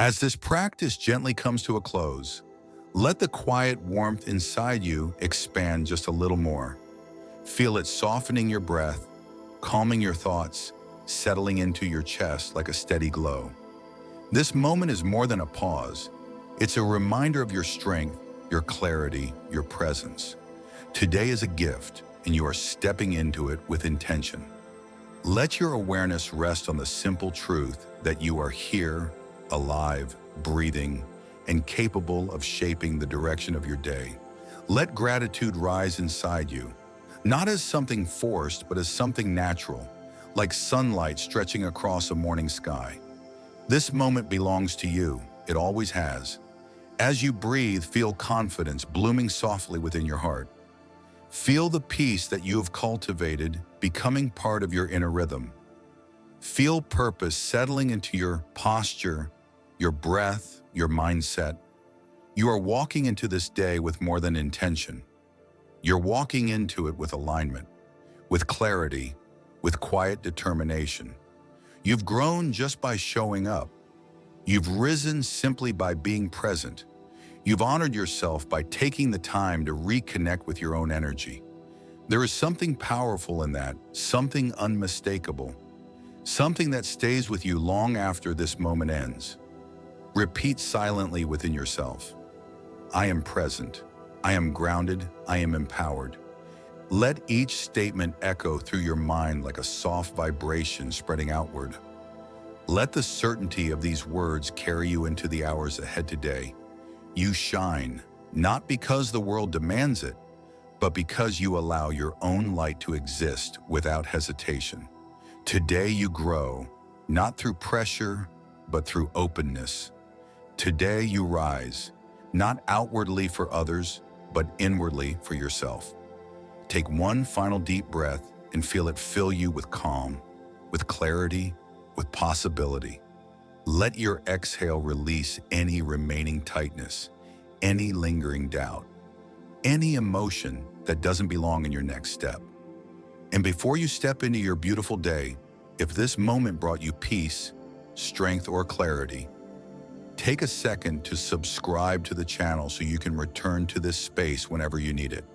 As this practice gently comes to a close, let the quiet warmth inside you expand just a little more. Feel it softening your breath, calming your thoughts, settling into your chest like a steady glow. This moment is more than a pause. It's a reminder of your strength, your clarity, your presence. Today is a gift, and you are stepping into it with intention. Let your awareness rest on the simple truth that you are here, alive, breathing, and capable of shaping the direction of your day. Let gratitude rise inside you, not as something forced, but as something natural, like sunlight stretching across a morning sky. This moment belongs to you. It always has. As you breathe, feel confidence blooming softly within your heart. Feel the peace that you have cultivated becoming part of your inner rhythm. Feel purpose settling into your posture, your breath, your mindset. You are walking into this day with more than intention. You're walking into it with alignment, with clarity, with quiet determination. You've grown just by showing up. You've risen simply by being present. You've honored yourself by taking the time to reconnect with your own energy. There is something powerful in that, something unmistakable, something that stays with you long after this moment ends. Repeat silently within yourself. I am present. I am grounded. I am empowered. Let each statement echo through your mind like a soft vibration spreading outward. Let the certainty of these words carry you into the hours ahead today. You shine, not because the world demands it, but because you allow your own light to exist without hesitation. Today you grow, not through pressure, but through openness. Today you rise, not outwardly for others, but inwardly for yourself. Take one final deep breath and feel it fill you with calm, with clarity, with possibility. Let your exhale release any remaining tightness, any lingering doubt, any emotion that doesn't belong in your next step. And before you step into your beautiful day, if this moment brought you peace, strength, or clarity, take a second to subscribe to the channel so you can return to this space whenever you need it.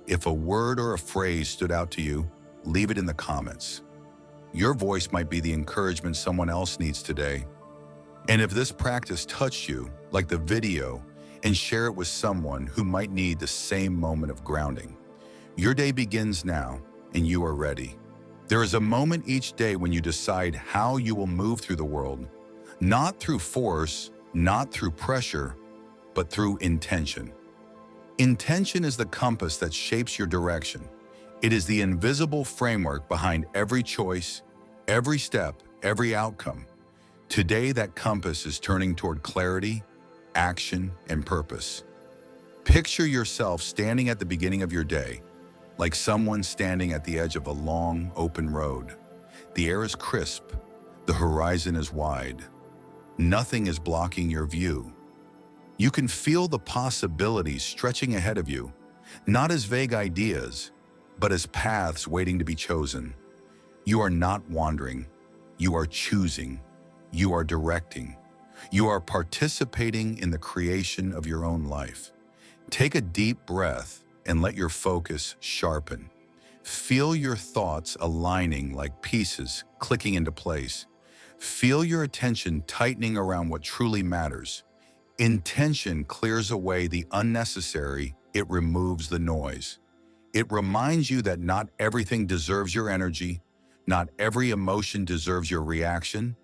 If a word or a phrase stood out to you, leave it in the comments. Your voice might be the encouragement someone else needs today. And if this practice touched you, like the video, and share it with someone who might need the same moment of grounding. Your day begins now, and you are ready. There is a moment each day when you decide how you will move through the world, not through force, not through pressure, but through intention. Intention is the compass that shapes your direction. It is the invisible framework behind every choice, every step, every outcome. Today, that compass is turning toward clarity, action, and purpose. Picture yourself standing at the beginning of your day, like someone standing at the edge of a long, open road. The air is crisp, the horizon is wide. Nothing is blocking your view. You can feel the possibilities stretching ahead of you, not as vague ideas, but as paths waiting to be chosen. You are not wandering. You are choosing. You are directing. You are participating in the creation of your own life. Take a deep breath and let your focus sharpen. Feel your thoughts aligning like pieces clicking into place. Feel your attention tightening around what truly matters. Intention clears away the unnecessary. It removes the noise. It reminds you that not everything deserves your energy, not every emotion deserves your reaction,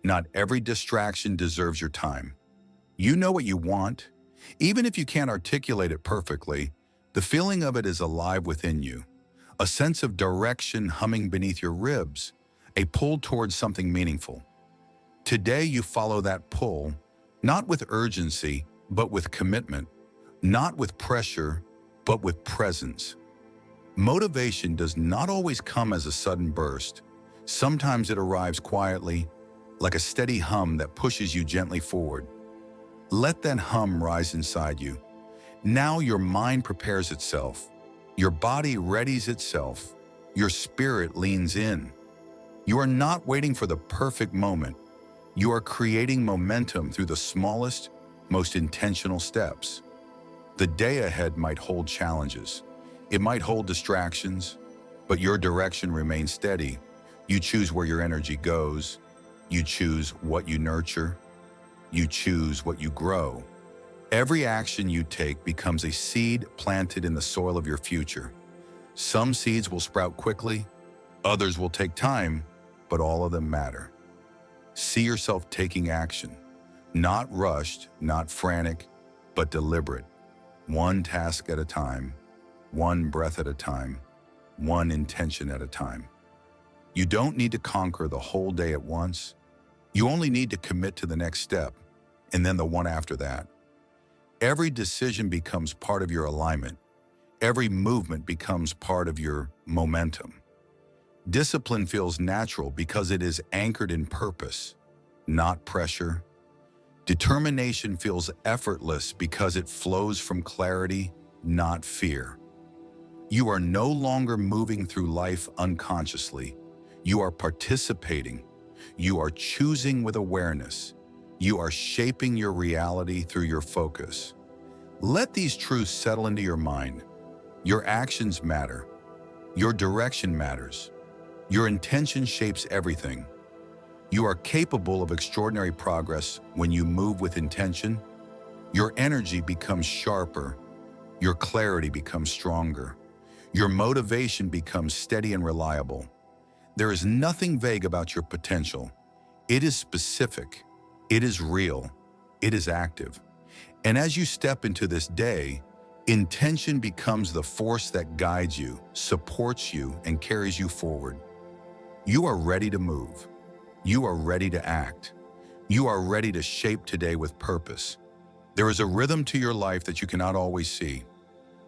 not every distraction deserves your time. You know what you want. Even if you can't articulate it perfectly, the feeling of it is alive within you. A sense of direction humming beneath your ribs, a pull towards something meaningful. Today you follow that pull, not with urgency, but with commitment, not with pressure, but with presence. Motivation does not always come as a sudden burst. Sometimes it arrives quietly, like a steady hum that pushes you gently forward. Let that hum rise inside you. Now your mind prepares itself. Your body readies itself. Your spirit leans in. You are not waiting for the perfect moment. You are creating momentum through the smallest, most intentional steps. The day ahead might hold challenges. It might hold distractions, but your direction remains steady. You choose where your energy goes. You choose what you nurture. You choose what you grow. Every action you take becomes a seed planted in the soil of your future. Some seeds will sprout quickly, others will take time, but all of them matter. See yourself taking action, not rushed, not frantic, but deliberate. One task at a time, one breath at a time, one intention at a time. You don't need to conquer the whole day at once. You only need to commit to the next step, and then the one after that. Every decision becomes part of your alignment. Every movement becomes part of your momentum. Discipline feels natural because it is anchored in purpose, not pressure. Determination feels effortless because it flows from clarity, not fear. You are no longer moving through life unconsciously. You are participating. You are choosing with awareness. You are shaping your reality through your focus. Let these truths settle into your mind. Your actions matter. Your direction matters. Your intention shapes everything. You are capable of extraordinary progress when you move with intention. Your energy becomes sharper. Your clarity becomes stronger. Your motivation becomes steady and reliable. There is nothing vague about your potential. It is specific. It is real. It is active. And as you step into this day, intention becomes the force that guides you, supports you, and carries you forward. You are ready to move. You are ready to act. You are ready to shape today with purpose. There is a rhythm to your life that you cannot always see.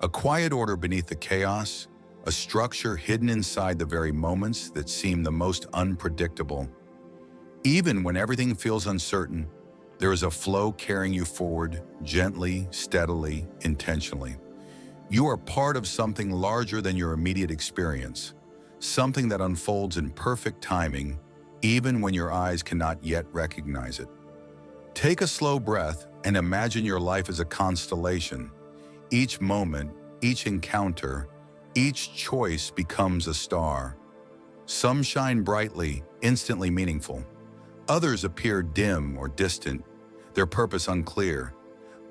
A quiet order beneath the chaos, a structure hidden inside the very moments that seem the most unpredictable. Even when everything feels uncertain, there is a flow carrying you forward, gently, steadily, intentionally. You are part of something larger than your immediate experience, something that unfolds in perfect timing, even when your eyes cannot yet recognize it. Take a slow breath and imagine your life as a constellation. Each moment, each encounter, each choice becomes a star. Some shine brightly, instantly meaningful. Others appear dim or distant, their purpose unclear.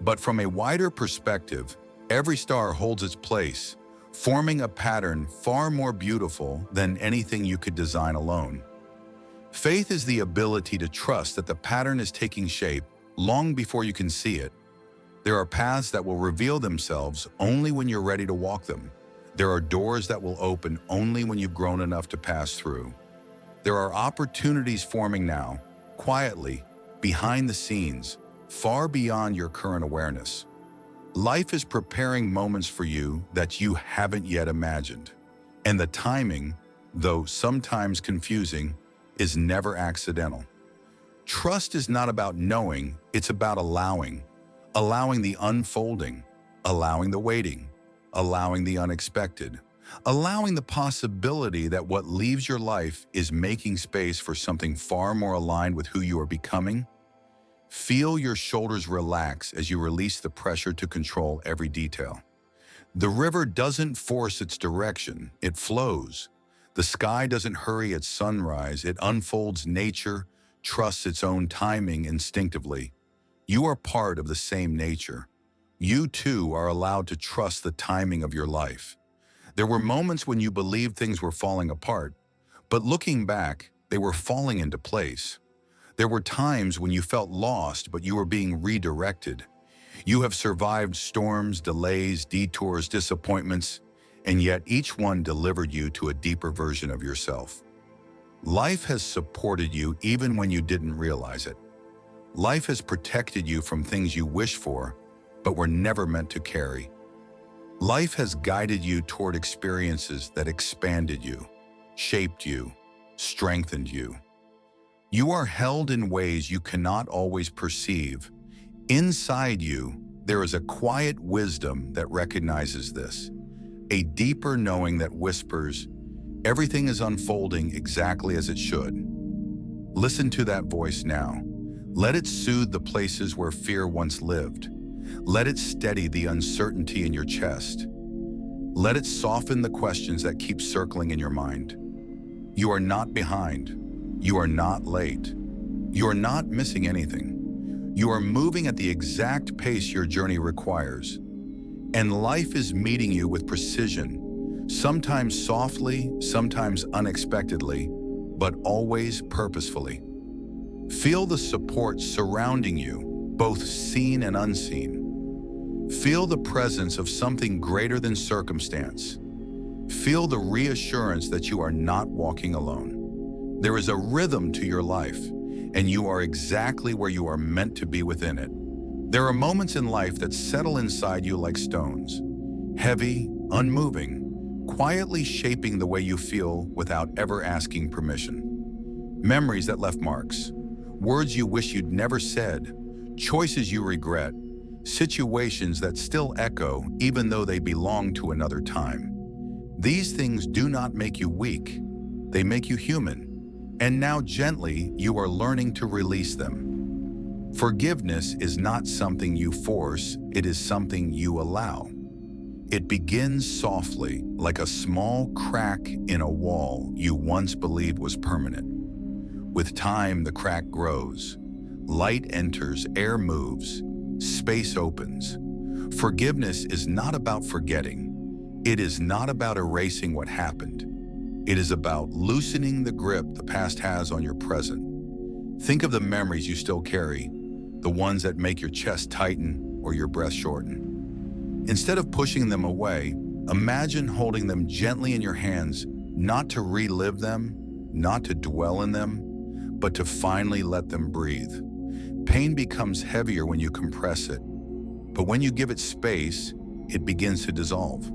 But from a wider perspective, every star holds its place, forming a pattern far more beautiful than anything you could design alone. Faith is the ability to trust that the pattern is taking shape long before you can see it. There are paths that will reveal themselves only when you're ready to walk them. There are doors that will open only when you've grown enough to pass through. There are opportunities forming now, quietly, behind the scenes, far beyond your current awareness. Life is preparing moments for you that you haven't yet imagined. And the timing, though sometimes confusing, is never accidental. Trust is not about knowing, it's about allowing. Allowing the unfolding, allowing the waiting, allowing the unexpected, allowing the possibility that what leaves your life is making space for something far more aligned with who you are becoming. Feel your shoulders relax as you release the pressure to control every detail. The river doesn't force its direction, it flows. The sky doesn't hurry its sunrise, it unfolds nature, trusts its own timing instinctively. You are part of the same nature. You too are allowed to trust the timing of your life. There were moments when you believed things were falling apart, but looking back, they were falling into place. There were times when you felt lost, but you were being redirected. You have survived storms, delays, detours, disappointments, and yet each one delivered you to a deeper version of yourself. Life has supported you even when you didn't realize it. Life has protected you from things you wish for, but were never meant to carry. Life has guided you toward experiences that expanded you, shaped you, strengthened you. You are held in ways you cannot always perceive. Inside you, there is a quiet wisdom that recognizes this, a deeper knowing that whispers, everything is unfolding exactly as it should. Listen to that voice now. Let it soothe the places where fear once lived. Let it steady the uncertainty in your chest. Let it soften the questions that keep circling in your mind. You are not behind. You are not late. You are not missing anything. You are moving at the exact pace your journey requires. And life is meeting you with precision, sometimes softly, sometimes unexpectedly, but always purposefully. Feel the support surrounding you, both seen and unseen. Feel the presence of something greater than circumstance. Feel the reassurance that you are not walking alone. There is a rhythm to your life, and you are exactly where you are meant to be within it. There are moments in life that settle inside you like stones, heavy, unmoving, quietly shaping the way you feel without ever asking permission. Memories that left marks, words you wish you'd never said, choices you regret, situations that still echo even though they belong to another time. These things do not make you weak, they make you human, and now gently you are learning to release them. Forgiveness is not something you force, it is something you allow. It begins softly, like a small crack in a wall you once believed was permanent. With time, the crack grows. Light enters, air moves, space opens. Forgiveness is not about forgetting. It is not about erasing what happened. It is about loosening the grip the past has on your present. Think of the memories you still carry, the ones that make your chest tighten or your breath shorten. Instead of pushing them away, imagine holding them gently in your hands, not to relive them, not to dwell in them, but to finally let them breathe. Pain becomes heavier when you compress it, but when you give it space, it begins to dissolve.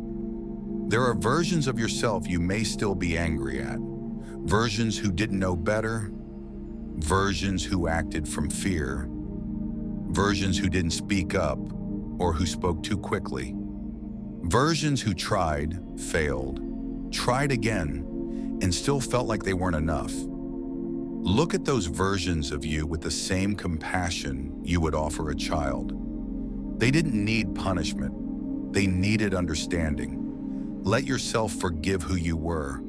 There are versions of yourself you may still be angry at, versions who didn't know better, versions who acted from fear, versions who didn't speak up or who spoke too quickly, versions who tried, failed, tried again, and still felt like they weren't enough. Look at those versions of you with the same compassion you would offer a child. They didn't need punishment. They needed understanding. Let yourself forgive who you were.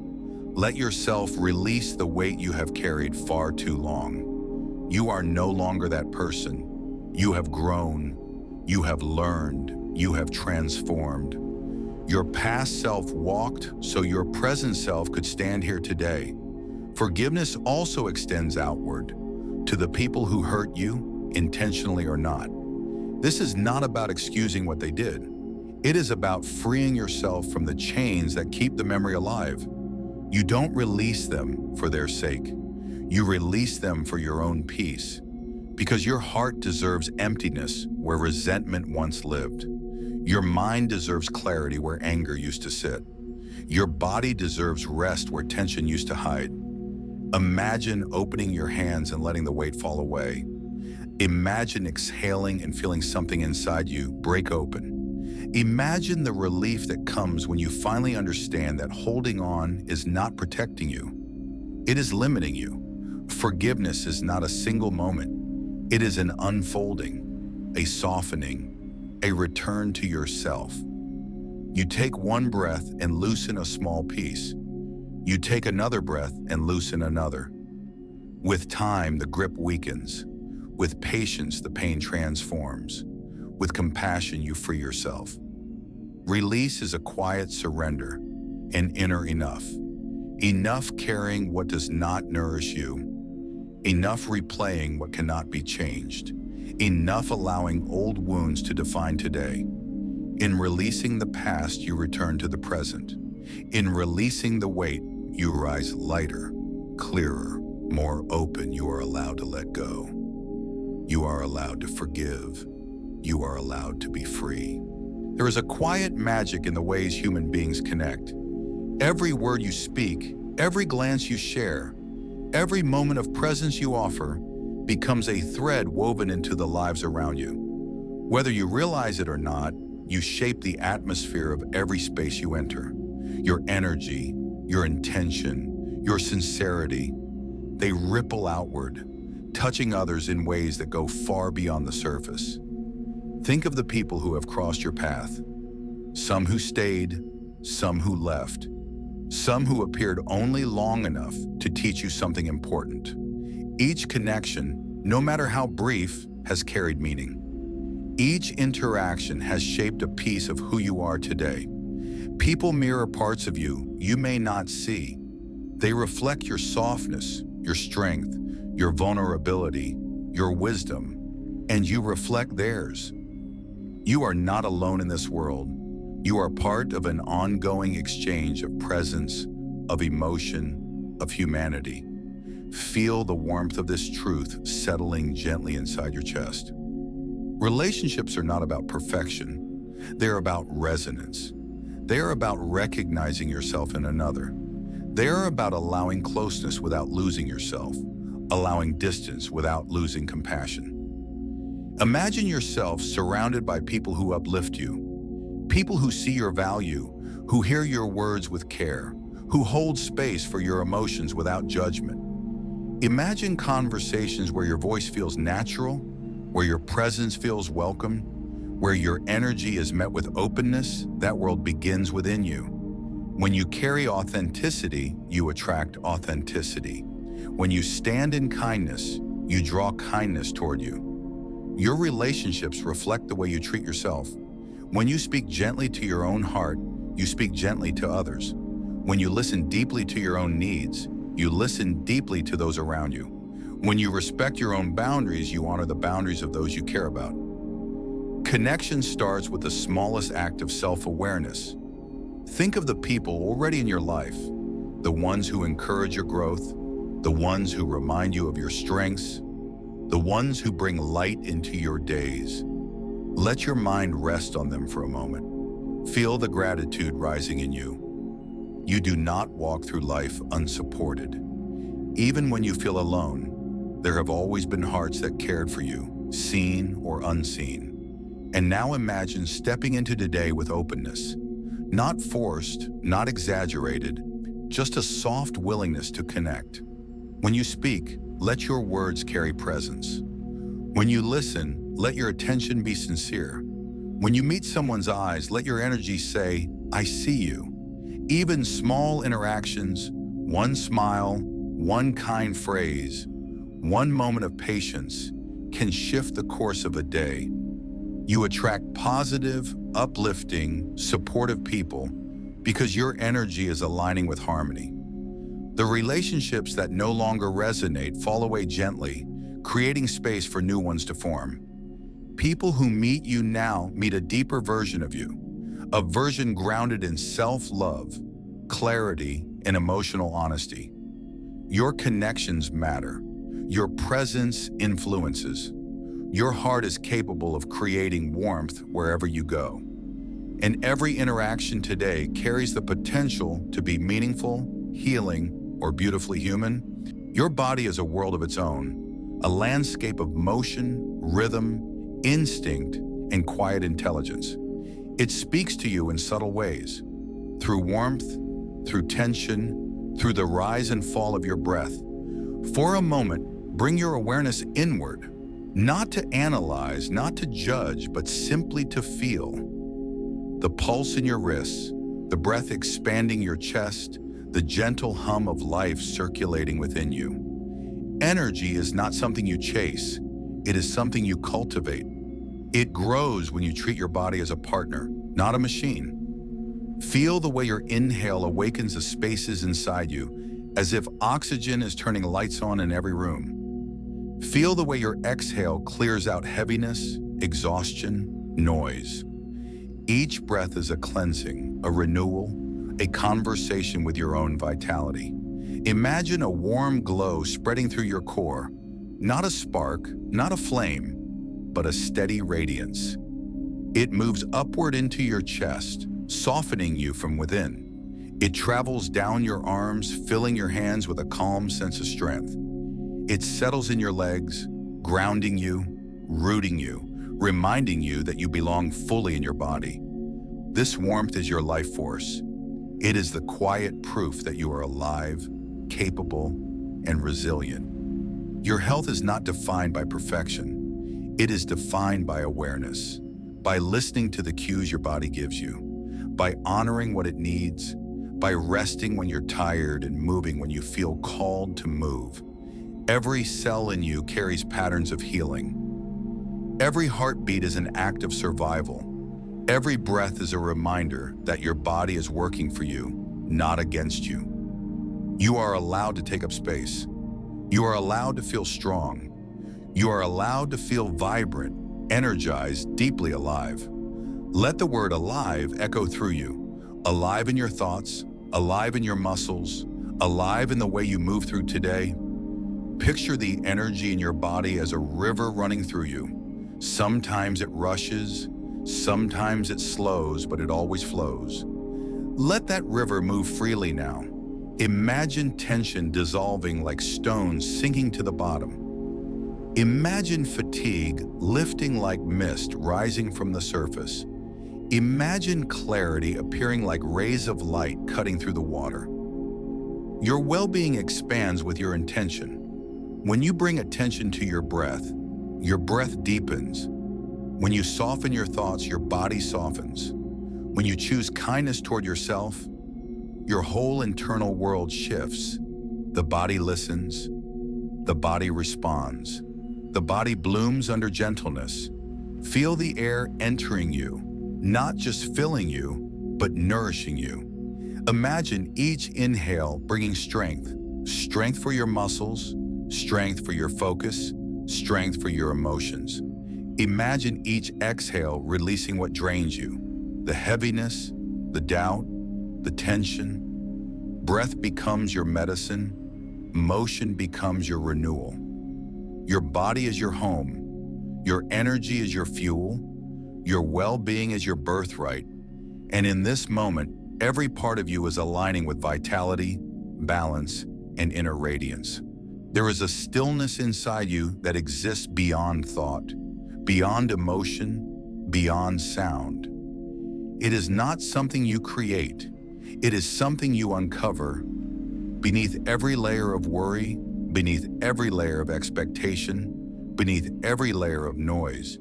Let yourself release the weight you have carried far too long. You are no longer that person. You have grown. You have learned. You have transformed. Your past self walked so your present self could stand here today. Forgiveness also extends outward to the people who hurt you, intentionally or not. This is not about excusing what they did. It is about freeing yourself from the chains that keep the memory alive. You don't release them for their sake. You release them for your own peace. Because your heart deserves emptiness where resentment once lived. Your mind deserves clarity where anger used to sit. Your body deserves rest where tension used to hide. Imagine opening your hands and letting the weight fall away. Imagine exhaling and feeling something inside you break open. Imagine the relief that comes when you finally understand that holding on is not protecting you. It is limiting you. Forgiveness is not a single moment. It is an unfolding, a softening, a return to yourself. You take one breath and loosen a small piece. You take another breath and loosen another. With time, the grip weakens. With patience, the pain transforms. With compassion, you free yourself. Release is a quiet surrender, an inner enough. Enough carrying what does not nourish you. Enough replaying what cannot be changed. Enough allowing old wounds to define today. In releasing the past, you return to the present. In releasing the weight, you rise lighter, clearer, more open. You are allowed to let go. You are allowed to forgive. You are allowed to be free. There is a quiet magic in the ways human beings connect. Every word you speak, every glance you share, every moment of presence you offer becomes a thread woven into the lives around you. Whether you realize it or not, you shape the atmosphere of every space you enter. Your energy, your intention, your sincerity, they ripple outward, touching others in ways that go far beyond the surface. Think of the people who have crossed your path. Some who stayed, some who left, some who appeared only long enough to teach you something important. Each connection, no matter how brief, has carried meaning. Each interaction has shaped a piece of who you are today. People mirror parts of you you may not see. They reflect your softness, your strength, your vulnerability, your wisdom, and you reflect theirs. You are not alone in this world. You are part of an ongoing exchange of presence, of emotion, of humanity. Feel the warmth of this truth settling gently inside your chest. Relationships are not about perfection. They're about resonance. They are about recognizing yourself in another. They are about allowing closeness without losing yourself, allowing distance without losing compassion. Imagine yourself surrounded by people who uplift you, people who see your value, who hear your words with care, who hold space for your emotions without judgment. Imagine conversations where your voice feels natural, where your presence feels welcome, where your energy is met with openness. That world begins within you. When you carry authenticity, you attract authenticity. When you stand in kindness, you draw kindness toward you. Your relationships reflect the way you treat yourself. When you speak gently to your own heart, you speak gently to others. When you listen deeply to your own needs, you listen deeply to those around you. When you respect your own boundaries, you honor the boundaries of those you care about. Connection starts with the smallest act of self-awareness. Think of the people already in your life, the ones who encourage your growth, the ones who remind you of your strengths, the ones who bring light into your days. Let your mind rest on them for a moment. Feel the gratitude rising in you. You do not walk through life unsupported. Even when you feel alone, there have always been hearts that cared for you, seen or unseen. And now imagine stepping into today with openness. Not forced, not exaggerated, just a soft willingness to connect. When you speak, let your words carry presence. When you listen, let your attention be sincere. When you meet someone's eyes, let your energy say, "I see you." Even small interactions, one smile, one kind phrase, one moment of patience can shift the course of a day. You attract positive, uplifting, supportive people because your energy is aligning with harmony. The relationships that no longer resonate fall away gently, creating space for new ones to form. People who meet you now meet a deeper version of you, a version grounded in self-love, clarity, and emotional honesty. Your connections matter. Your presence influences. Your heart is capable of creating warmth wherever you go. And every interaction today carries the potential to be meaningful, healing, or beautifully human. Your body is a world of its own, a landscape of motion, rhythm, instinct, and quiet intelligence. It speaks to you in subtle ways, through warmth, through tension, through the rise and fall of your breath. For a moment, bring your awareness inward, not to analyze, not to judge, but simply to feel. The pulse in your wrists, the breath expanding your chest, the gentle hum of life circulating within you. Energy is not something you chase, it is something you cultivate. It grows when you treat your body as a partner, not a machine. Feel the way your inhale awakens the spaces inside you, as if oxygen is turning lights on in every room. Feel the way your exhale clears out heaviness, exhaustion, noise. Each breath is a cleansing, a renewal, a conversation with your own vitality. Imagine a warm glow spreading through your core, not a spark, not a flame, but a steady radiance. It moves upward into your chest, softening you from within. It travels down your arms, filling your hands with a calm sense of strength. It settles in your legs, grounding you, rooting you, reminding you that you belong fully in your body. This warmth is your life force. It is the quiet proof that you are alive, capable, and resilient. Your health is not defined by perfection. It is defined by awareness, by listening to the cues your body gives you, by honoring what it needs, by resting when you're tired and moving when you feel called to move. Every cell in you carries patterns of healing. Every heartbeat is an act of survival. Every breath is a reminder that your body is working for you, not against you. You are allowed to take up space. You are allowed to feel strong. You are allowed to feel vibrant, energized, deeply alive. Let the word alive echo through you. Alive in your thoughts, alive in your muscles, alive in the way you move through today. Picture the energy in your body as a river running through you. Sometimes it rushes, sometimes it slows, but it always flows. Let that river move freely now. Imagine tension dissolving like stones sinking to the bottom. Imagine fatigue lifting like mist rising from the surface. Imagine clarity appearing like rays of light cutting through the water. Your well-being expands with your intention. When you bring attention to your breath deepens. When you soften your thoughts, your body softens. When you choose kindness toward yourself, your whole internal world shifts. The body listens. The body responds. The body blooms under gentleness. Feel the air entering you, not just filling you, but nourishing you. Imagine each inhale bringing strength. Strength for your muscles, strength for your focus, strength for your emotions. Imagine each exhale releasing what drains you. The heaviness, the doubt, the tension. Breath becomes your medicine. Motion becomes your renewal. Your body is your home. Your energy is your fuel. Your well-being is your birthright. And in this moment, every part of you is aligning with vitality, balance, and inner radiance. There is a stillness inside you that exists beyond thought, beyond emotion, beyond sound. It is not something you create. It is something you uncover. Beneath every layer of worry, beneath every layer of expectation, beneath every layer of noise,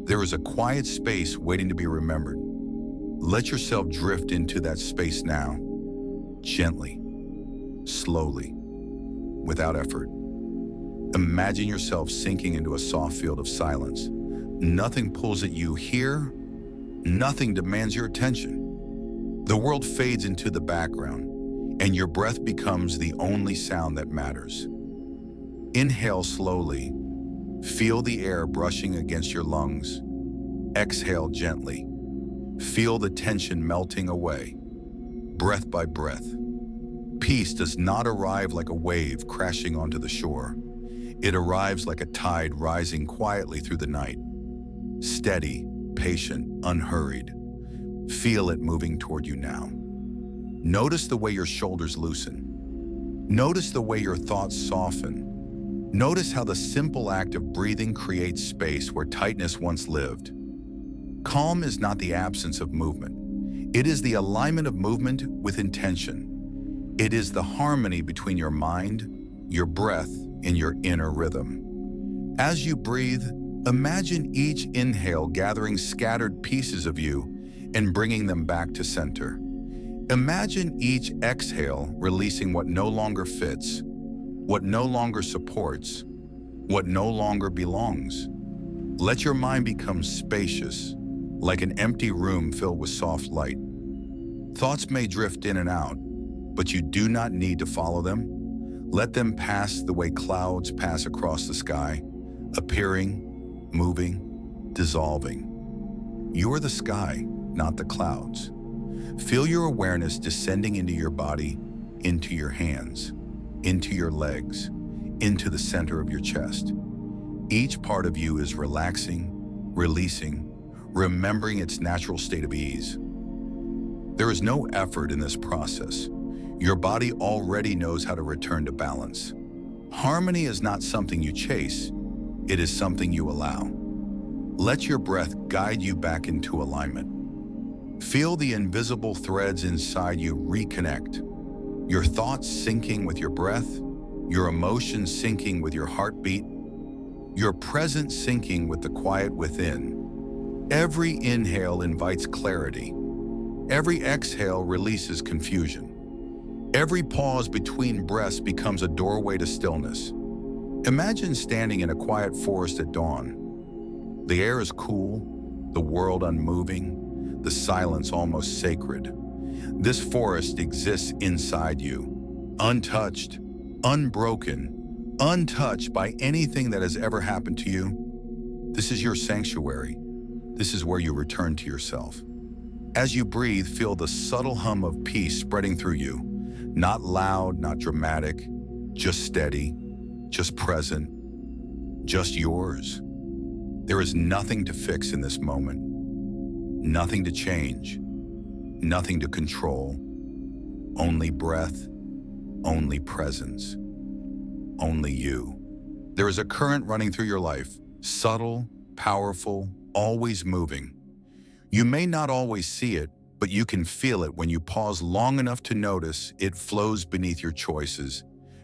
there is a quiet space waiting to be remembered. Let yourself drift into that space now, gently, slowly, without effort. Imagine yourself sinking into a soft field of silence. Nothing pulls at you here. Nothing demands your attention. The world fades into the background, and your breath becomes the only sound that matters. Inhale slowly. Feel the air brushing against your lungs. Exhale gently. Feel the tension melting away, breath by breath. Peace does not arrive like a wave crashing onto the shore. It arrives like a tide rising quietly through the night. Steady, patient, unhurried. Feel it moving toward you now. Notice the way your shoulders loosen. Notice the way your thoughts soften. Notice how the simple act of breathing creates space where tightness once lived. Calm is not the absence of movement. It is the alignment of movement with intention. It is the harmony between your mind, your breath, and your inner rhythm. As you breathe, imagine each inhale gathering scattered pieces of you and bringing them back to center. Imagine each exhale releasing what no longer fits, what no longer supports, what no longer belongs. Let your mind become spacious, like an empty room filled with soft light. Thoughts may drift in and out, but you do not need to follow them. Let them pass the way clouds pass across the sky, appearing, moving, dissolving. You are the sky, not the clouds. Feel your awareness descending into your body, into your hands, into your legs, into the center of your chest. Each part of you is relaxing, releasing, remembering its natural state of ease. There is no effort in this process. Your body already knows how to return to balance. Harmony is not something you chase, it is something you allow. Let your breath guide you back into alignment. Feel the invisible threads inside you reconnect. Your thoughts syncing with your breath, your emotions syncing with your heartbeat, your presence syncing with the quiet within. Every inhale invites clarity. Every exhale releases confusion. Every pause between breaths becomes a doorway to stillness. Imagine standing in a quiet forest at dawn. The air is cool, the world unmoving, the silence almost sacred. This forest exists inside you, untouched, unbroken, untouched by anything that has ever happened to you. This is your sanctuary. This is where you return to yourself. As you breathe, feel the subtle hum of peace spreading through you. Not loud, not dramatic, just steady, just present, just yours. There is nothing to fix in this moment, nothing to change, nothing to control, only breath, only presence, only you. There is a current running through your life, subtle, powerful, always moving. You may not always see it, but you can feel it when you pause long enough to notice. It flows beneath your choices,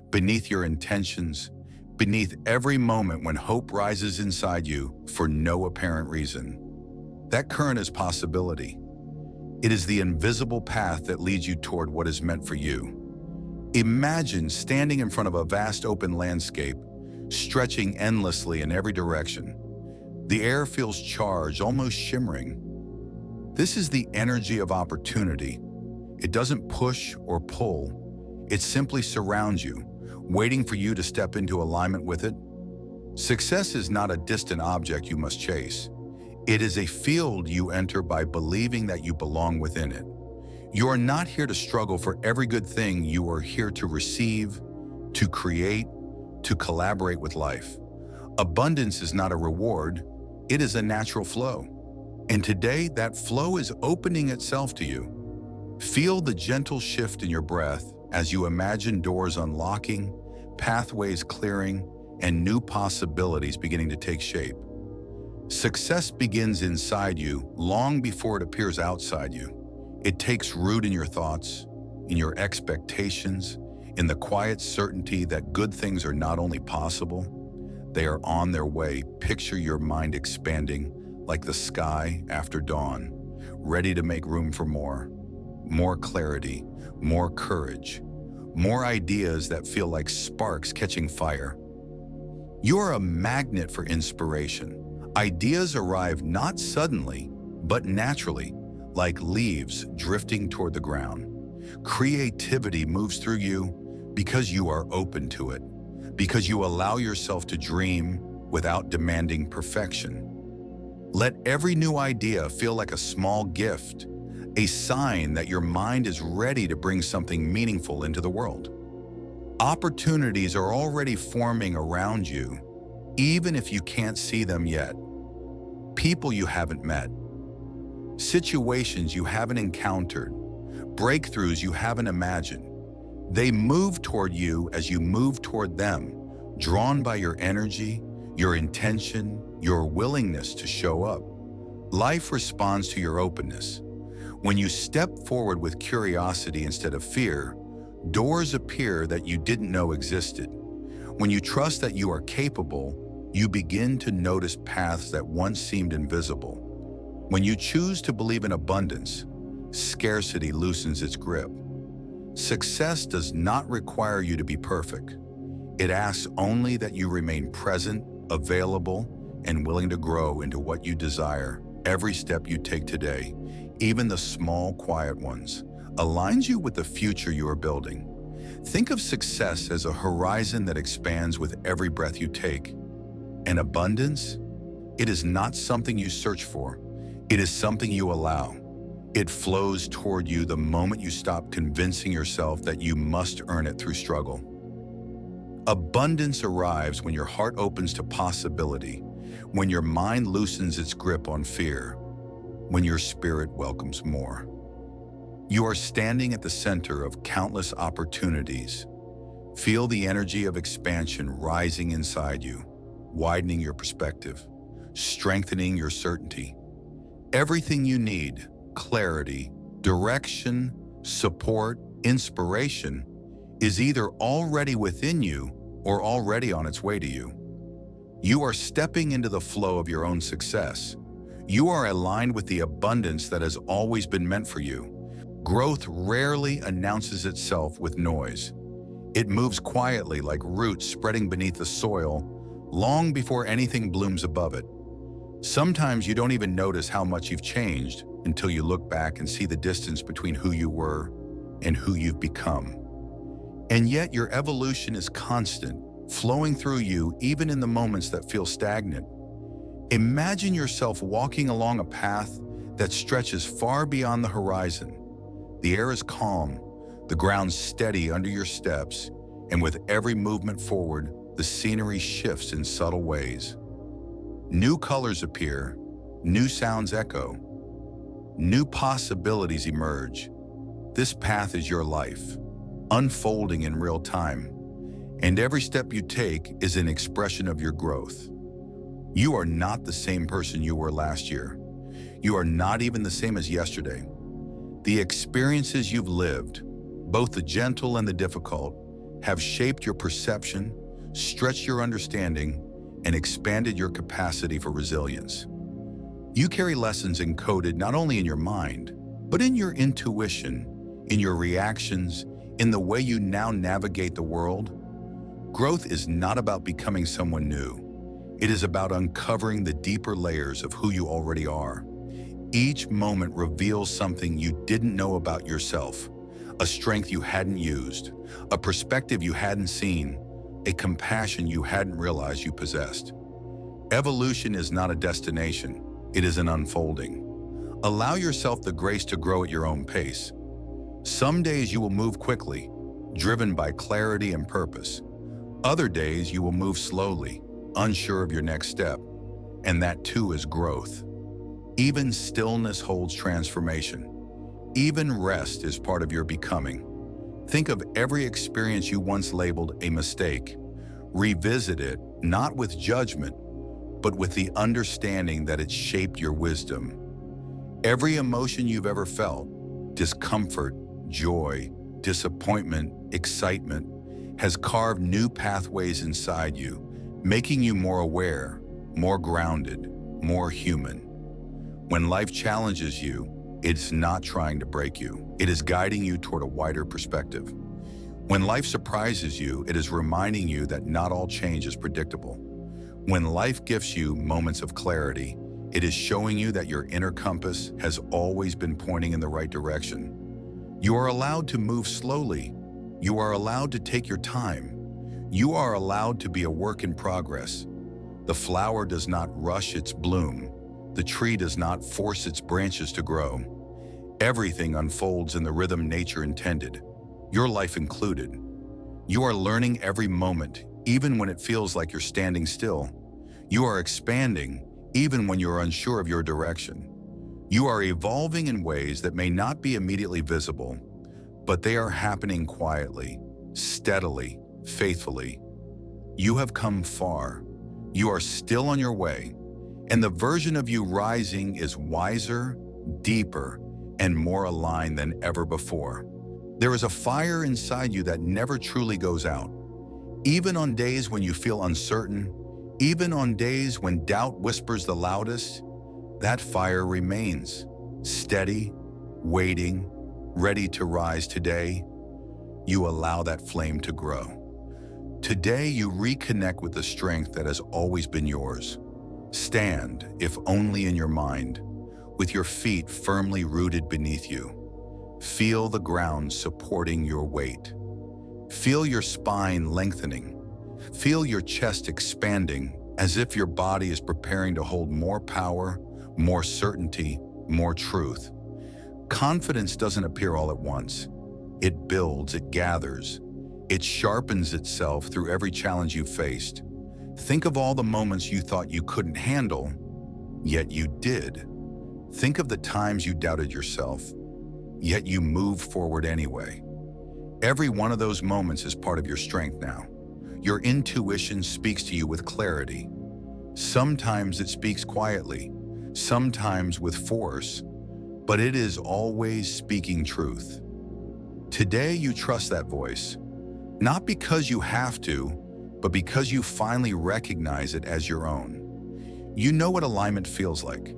beneath your intentions, beneath every moment when hope rises inside you for no apparent reason. That current is possibility. It is the invisible path that leads you toward what is meant for you. Imagine standing in front of a vast open landscape, stretching endlessly in every direction. The air feels charged, almost shimmering. This is the energy of opportunity. It doesn't push or pull. It simply surrounds you, waiting for you to step into alignment with it. Success is not a distant object you must chase. It is a field you enter by believing that you belong within it. You are not here to struggle for every good thing. You are here to receive, to create, to collaborate with life. Abundance is not a reward. It is a natural flow. And today, that flow is opening itself to you. Feel the gentle shift in your breath as you imagine doors unlocking, pathways clearing, and new possibilities beginning to take shape. Success begins inside you long before it appears outside you. It takes root in your thoughts, in your expectations, in the quiet certainty that good things are not only possible, they are on their way. Picture your mind expanding like the sky after dawn, ready to make room for more clarity, more courage, more ideas that feel like sparks catching fire. You are a magnet for inspiration. Ideas arrive not suddenly, but naturally, like leaves drifting toward the ground. Creativity moves through you because you are open to it, because you allow yourself to dream without demanding perfection. Let every new idea feel like a small gift, a sign that your mind is ready to bring something meaningful into the world. Opportunities are already forming around you, even if you can't see them yet. People you haven't met, situations you haven't encountered, breakthroughs you haven't imagined. They move toward you as you move toward them, drawn by your energy, your intention, your willingness to show up. Life responds to your openness. When you step forward with curiosity instead of fear, doors appear that you didn't know existed. When you trust that you are capable, you begin to notice paths that once seemed invisible. When you choose to believe in abundance, scarcity loosens its grip. Success does not require you to be perfect. It asks only that you remain present, available, and willing to grow into what you desire. Every step you take today, even the small, quiet ones, aligns you with the future you are building. Think of success as a horizon that expands with every breath you take. And abundance? It is not something you search for. It is something you allow. It flows toward you the moment you stop convincing yourself that you must earn it through struggle. Abundance arrives when your heart opens to possibility, when your mind loosens its grip on fear, when your spirit welcomes more. You are standing at the center of countless opportunities. Feel the energy of expansion rising inside you, widening your perspective, strengthening your certainty. Everything you need, clarity, direction, support, inspiration, is either already within you or already on its way to you. You are stepping into the flow of your own success. You are aligned with the abundance that has always been meant for you. Growth rarely announces itself with noise. It moves quietly like roots spreading beneath the soil long before anything blooms above it. Sometimes you don't even notice how much you've changed until you look back and see the distance between who you were and who you've become. And yet your evolution is constant, flowing through you even in the moments that feel stagnant. Imagine yourself walking along a path that stretches far beyond the horizon. The air is calm, the ground steady under your steps, and with every movement forward, the scenery shifts in subtle ways. New colors appear, new sounds echo, new possibilities emerge. This path is your life, unfolding in real time, and every step you take is an expression of your growth. You are not the same person you were last year. You are not even the same as yesterday. The experiences you've lived, both the gentle and the difficult, have shaped your perception, stretched your understanding, and expanded your capacity for resilience. You carry lessons encoded not only in your mind, but in your intuition, in your reactions, in the way you now navigate the world. Growth is not about becoming someone new. It is about uncovering the deeper layers of who you already are. Each moment reveals something you didn't know about yourself, a strength you hadn't used, a perspective you hadn't seen, a compassion you hadn't realized you possessed. Evolution is not a destination, it is an unfolding. Allow yourself the grace to grow at your own pace. Some days you will move quickly, driven by clarity and purpose. Other days you will move slowly, unsure of your next step, and that too is growth. Even stillness holds transformation. Even rest is part of your becoming. Think of every experience you once labeled a mistake. Revisit it, not with judgment, but with the understanding that it shaped your wisdom. Every emotion you've ever felt, discomfort, joy, disappointment, excitement, has carved new pathways inside you, making you more aware, more grounded, more human. When life challenges you, it's not trying to break you. It is guiding you toward a wider perspective. When life surprises you, it is reminding you that not all change is predictable. When life gifts you moments of clarity, it is showing you that your inner compass has always been pointing in the right direction. You are allowed to move slowly. You are allowed to take your time. You are allowed to be a work in progress. The flower does not rush its bloom. The tree does not force its branches to grow. Everything unfolds in the rhythm nature intended, your life included. You are learning every moment, even when it feels like you're standing still. You are expanding, even when you're unsure of your direction. You are evolving in ways that may not be immediately visible, but they are happening quietly, steadily, faithfully. You have come far. You are still on your way, and the version of you rising is wiser, deeper, and more aligned than ever before. There is a fire inside you that never truly goes out. Even on days when you feel uncertain, even on days when doubt whispers the loudest, that fire remains, steady, waiting, ready to rise. Today, you allow that flame to grow. Today, you reconnect with the strength that has always been yours. Stand, if only in your mind, with your feet firmly rooted beneath you. Feel the ground supporting your weight. Feel your spine lengthening. Feel your chest expanding as if your body is preparing to hold more power, more certainty, more truth. Confidence doesn't appear all at once. It builds, it gathers. It sharpens itself through every challenge you've faced. Think of all the moments you thought you couldn't handle, yet you did. Think of the times you doubted yourself, yet you moved forward anyway. Every one of those moments is part of your strength now. Your intuition speaks to you with clarity. Sometimes it speaks quietly, sometimes with force, but it is always speaking truth. Today you trust that voice. Not because you have to, but because you finally recognize it as your own. You know what alignment feels like.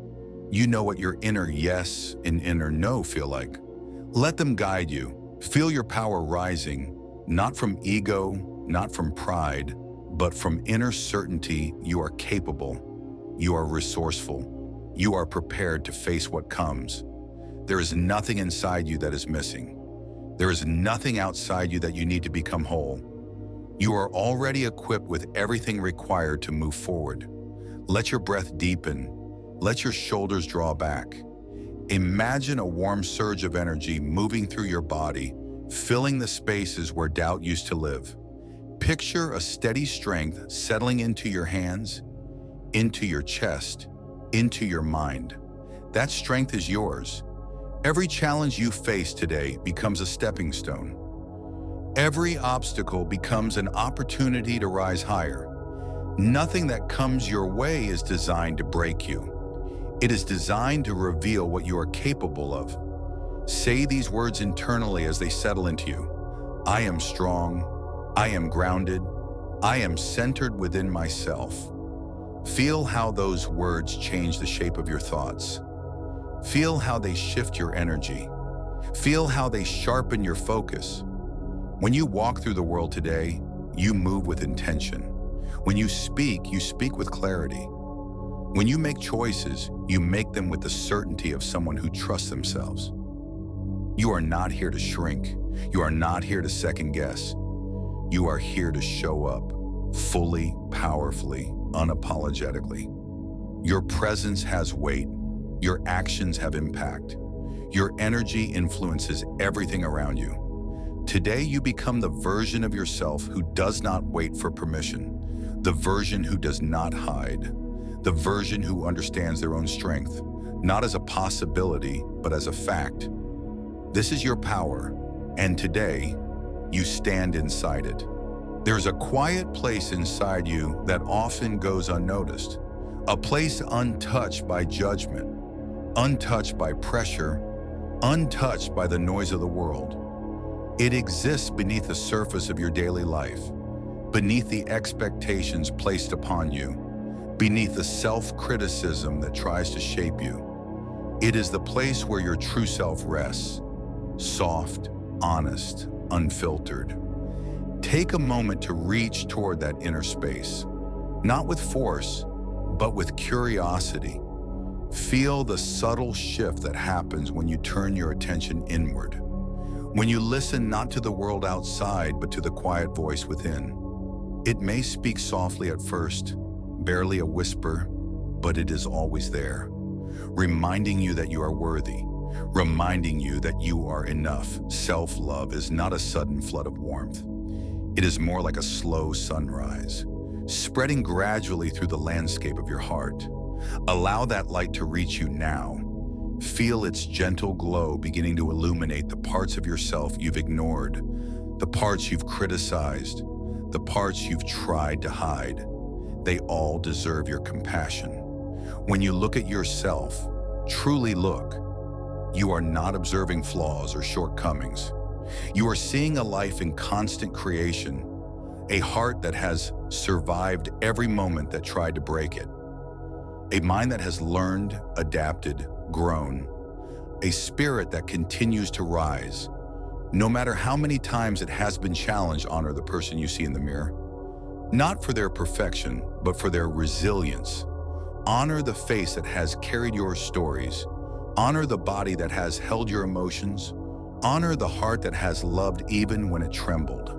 You know what your inner yes and inner no feel like. Let them guide you. Feel your power rising, not from ego, not from pride, but from inner certainty. You are capable. You are resourceful. You are prepared to face what comes. There is nothing inside you that is missing. There is nothing outside you that you need to become whole. You are already equipped with everything required to move forward. Let your breath deepen. Let your shoulders draw back. Imagine a warm surge of energy moving through your body, filling the spaces where doubt used to live. Picture a steady strength settling into your hands, into your chest, into your mind. That strength is yours. Every challenge you face today becomes a stepping stone. Every obstacle becomes an opportunity to rise higher. Nothing that comes your way is designed to break you. It is designed to reveal what you are capable of. Say these words internally as they settle into you. I am strong. I am grounded. I am centered within myself. Feel how those words change the shape of your thoughts. Feel how they shift your energy. Feel how they sharpen your focus. When you walk through the world today, you move with intention. When you speak with clarity. When you make choices, you make them with the certainty of someone who trusts themselves. You are not here to shrink. You are not here to second guess. You are here to show up fully, powerfully, unapologetically. Your presence has weight. Your actions have impact. Your energy influences everything around you. Today, you become the version of yourself who does not wait for permission. The version who does not hide. The version who understands their own strength, not as a possibility, but as a fact. This is your power, and today, you stand inside it. There's a quiet place inside you that often goes unnoticed, a place untouched by judgment, untouched by pressure, untouched by the noise of the world. It exists beneath the surface of your daily life, beneath the expectations placed upon you, beneath the self-criticism that tries to shape you. It is the place where your true self rests, soft, honest, unfiltered. Take a moment to reach toward that inner space, not with force, but with curiosity. Feel the subtle shift that happens when you turn your attention inward, when you listen not to the world outside, but to the quiet voice within. It may speak softly at first, barely a whisper, but it is always there, reminding you that you are worthy, reminding you that you are enough. Self-love is not a sudden flood of warmth. It is more like a slow sunrise, spreading gradually through the landscape of your heart. Allow that light to reach you now. Feel its gentle glow beginning to illuminate the parts of yourself you've ignored, the parts you've criticized, the parts you've tried to hide. They all deserve your compassion. When you look at yourself, truly look, you are not observing flaws or shortcomings. You are seeing a life in constant creation, a heart that has survived every moment that tried to break it, a mind that has learned, adapted, grown, a spirit that continues to rise. No matter how many times it has been challenged, honor the person you see in the mirror. Not for their perfection, but for their resilience. Honor the face that has carried your stories. Honor the body that has held your emotions. Honor the heart that has loved even when it trembled.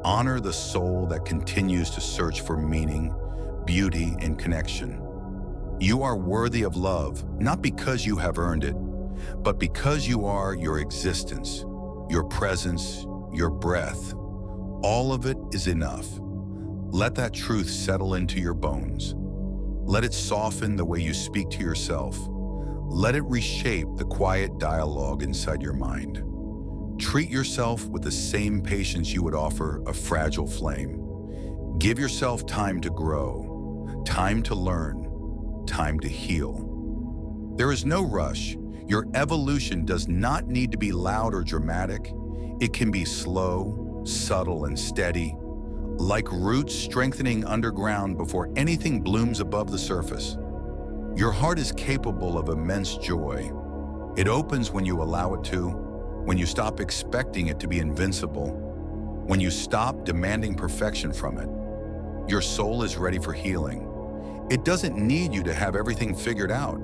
Honor the soul that continues to search for meaning, beauty, and connection. You are worthy of love, not because you have earned it, but because you are your existence, your presence, your breath. All of it is enough. Let that truth settle into your bones. Let it soften the way you speak to yourself. Let it reshape the quiet dialogue inside your mind. Treat yourself with the same patience you would offer a fragile flame. Give yourself time to grow, time to learn, time to heal. There is no rush. Your evolution does not need to be loud or dramatic. It can be slow, subtle and steady, like roots strengthening underground before anything blooms above the surface. Your heart is capable of immense joy. It opens when you allow it to, when you stop expecting it to be invincible, when you stop demanding perfection from it. Your soul is ready for healing. It doesn't need you to have everything figured out.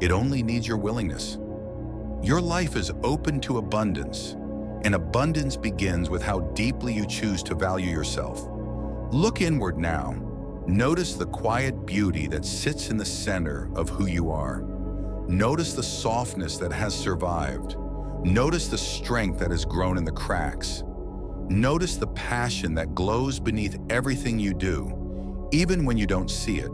It only needs your willingness. Your life is open to abundance, and abundance begins with how deeply you choose to value yourself. Look inward now. Notice the quiet beauty that sits in the center of who you are. Notice the softness that has survived. Notice the strength that has grown in the cracks. Notice the passion that glows beneath everything you do, even when you don't see it.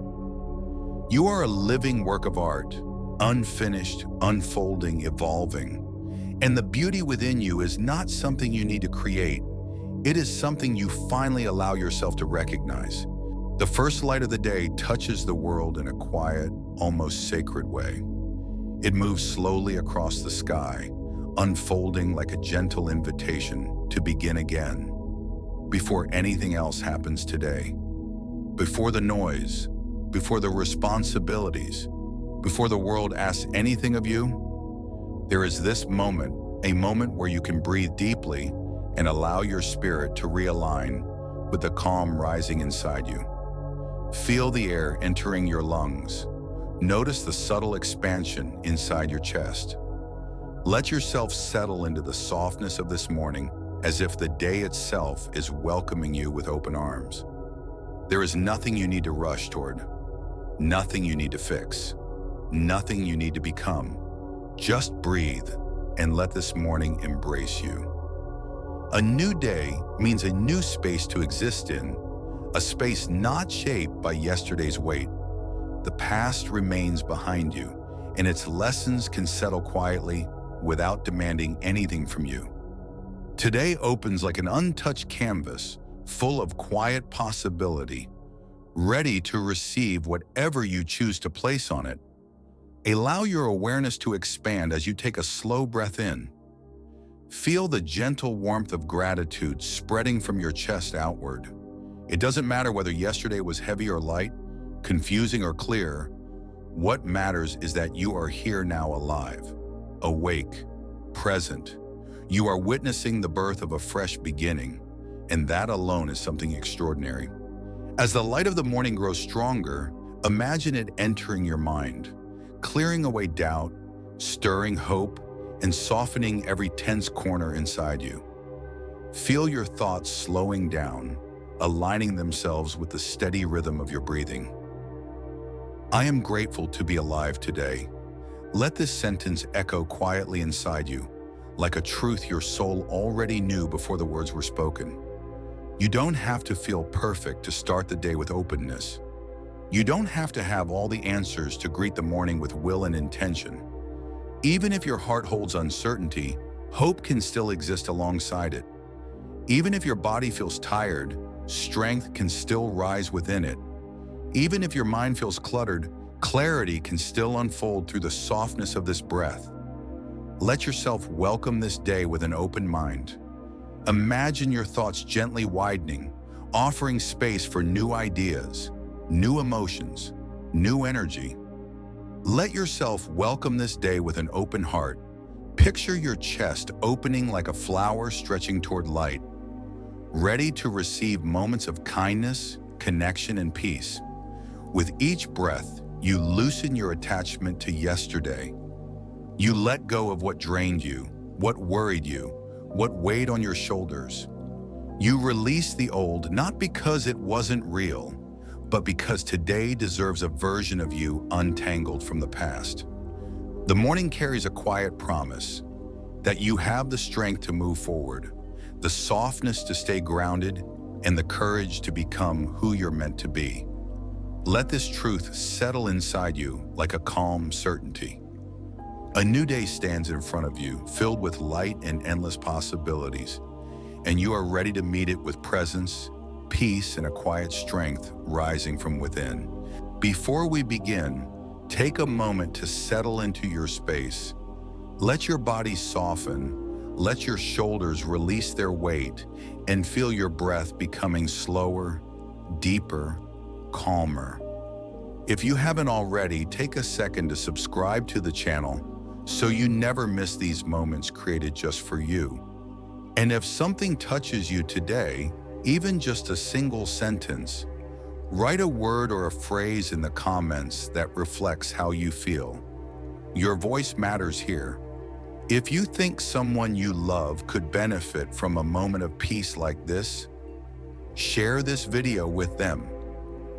You are a living work of art, unfinished, unfolding, evolving. And the beauty within you is not something you need to create. It is something you finally allow yourself to recognize. The first light of the day touches the world in a quiet, almost sacred way. It moves slowly across the sky, unfolding like a gentle invitation to begin again. Before anything else happens today, before the noise, before the responsibilities, before the world asks anything of you, there is this moment, a moment where you can breathe deeply and allow your spirit to realign with the calm rising inside you. Feel the air entering your lungs. Notice the subtle expansion inside your chest. Let yourself settle into the softness of this morning as if the day itself is welcoming you with open arms. There is nothing you need to rush toward, nothing you need to fix, nothing you need to become. Just breathe and let this morning embrace you. A new day means a new space to exist in, a space not shaped by yesterday's weight. The past remains behind you, and its lessons can settle quietly without demanding anything from you. Today opens like an untouched canvas, full of quiet possibility, ready to receive whatever you choose to place on it. Allow your awareness to expand as you take a slow breath in. Feel the gentle warmth of gratitude spreading from your chest outward. It doesn't matter whether yesterday was heavy or light, confusing or clear. What matters is that you are here now, alive, awake, present. You are witnessing the birth of a fresh beginning, and that alone is something extraordinary. As the light of the morning grows stronger, imagine it entering your mind, clearing away doubt, stirring hope, and softening every tense corner inside you. Feel your thoughts slowing down, aligning themselves with the steady rhythm of your breathing. I am grateful to be alive today. Let this sentence echo quietly inside you, like a truth your soul already knew before the words were spoken. You don't have to feel perfect to start the day with openness. You don't have to have all the answers to greet the morning with will and intention. Even if your heart holds uncertainty, hope can still exist alongside it. Even if your body feels tired, strength can still rise within it. Even if your mind feels cluttered, clarity can still unfold through the softness of this breath. Let yourself welcome this day with an open mind. Imagine your thoughts gently widening, offering space for new ideas, new emotions, new energy. Let yourself welcome this day with an open heart. Picture your chest opening like a flower stretching toward light, ready to receive moments of kindness, connection, and peace. With each breath, you loosen your attachment to yesterday. You let go of what drained you, what worried you, what weighed on your shoulders. You release the old not because it wasn't real, but because today deserves a version of you untangled from the past. The morning carries a quiet promise that you have the strength to move forward, the softness to stay grounded, and the courage to become who you're meant to be. Let this truth settle inside you like a calm certainty. A new day stands in front of you, filled with light and endless possibilities, and you are ready to meet it with presence, peace, and a quiet strength rising from within. Before we begin, take a moment to settle into your space. Let your body soften, Let your shoulders release their weight and feel your breath becoming slower, deeper, calmer. If you haven't already, take a second to subscribe to the channel so you never miss these moments created just for you. And if something touches you today, even just a single sentence, write a word or a phrase in the comments that reflects how you feel. Your voice matters here. If you think someone you love could benefit from a moment of peace like this, share this video with them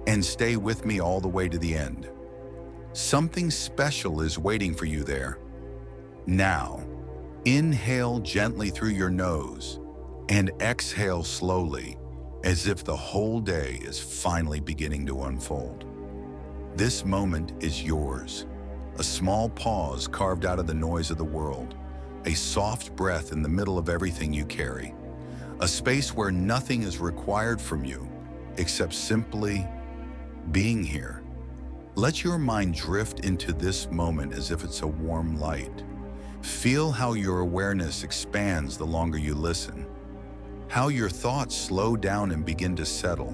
and stay with me all the way to the end. Something special is waiting for you there. Now, inhale gently through your nose and exhale slowly, as if the whole day is finally beginning to unfold. This moment is yours. A small pause carved out of the noise of the world. A soft breath in the middle of everything you carry. A space where nothing is required from you except simply being here. Let your mind drift into this moment as if it's a warm light. Feel how your awareness expands the longer you listen. How your thoughts slow down and begin to settle,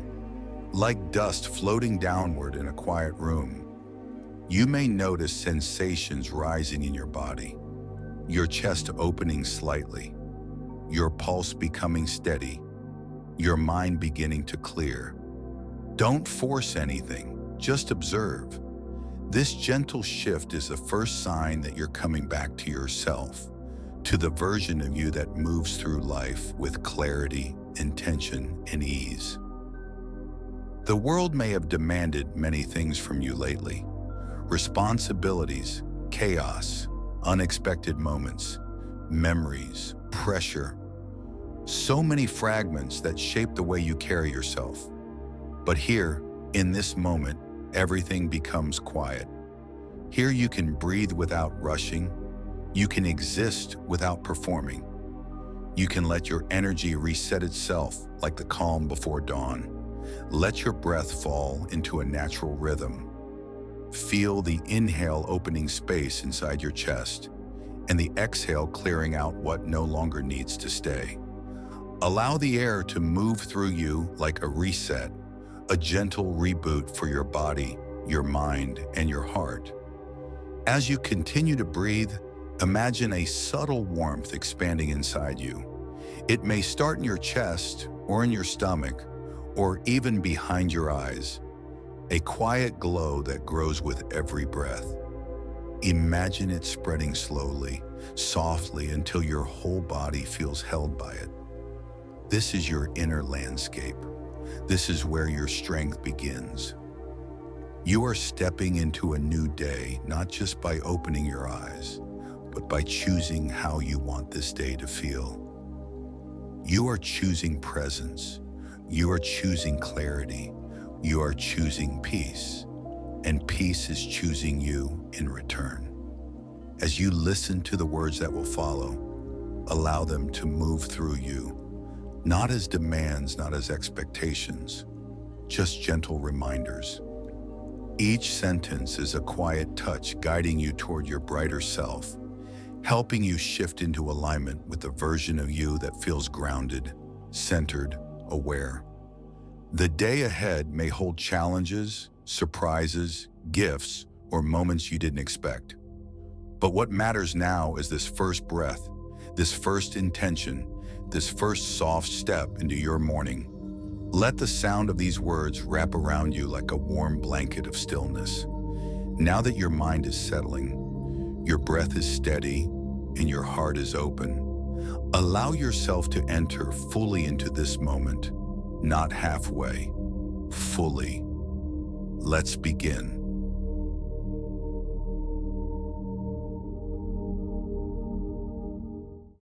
like dust floating downward in a quiet room. You may notice sensations rising in your body, your chest opening slightly, your pulse becoming steady, your mind beginning to clear. Don't force anything, just observe. This gentle shift is the first sign that you're coming back to yourself, to the version of you that moves through life with clarity, intention, and ease. The world may have demanded many things from you lately. Responsibilities, chaos, unexpected moments, memories, pressure. So many fragments that shape the way you carry yourself. But here, in this moment, everything becomes quiet. Here you can breathe without rushing. You can exist without performing. You can let your energy reset itself like the calm before dawn. Let your breath fall into a natural rhythm. Feel the inhale opening space inside your chest and the exhale clearing out what no longer needs to stay. Allow the air to move through you like a reset, a gentle reboot for your body, your mind, and your heart. As you continue to breathe, imagine a subtle warmth expanding inside you. It may start in your chest or in your stomach or even behind your eyes. A quiet glow that grows with every breath. Imagine it spreading slowly, softly until your whole body feels held by it. This is your inner landscape. This is where your strength begins. You are stepping into a new day, not just by opening your eyes, but by choosing how you want this day to feel. You are choosing presence. You are choosing clarity. You are choosing peace. And peace is choosing you in return. As you listen to the words that will follow, allow them to move through you, not as demands, not as expectations, just gentle reminders. Each sentence is a quiet touch guiding you toward your brighter self, helping you shift into alignment with the version of you that feels grounded, centered, aware. The day ahead may hold challenges, surprises, gifts, or moments you didn't expect. But what matters now is this first breath, this first intention, this first soft step into your morning. Let the sound of these words wrap around you like a warm blanket of stillness. Now that your mind is settling, your breath is steady, and your heart is open, allow yourself to enter fully into this moment, not halfway, fully. Let's begin.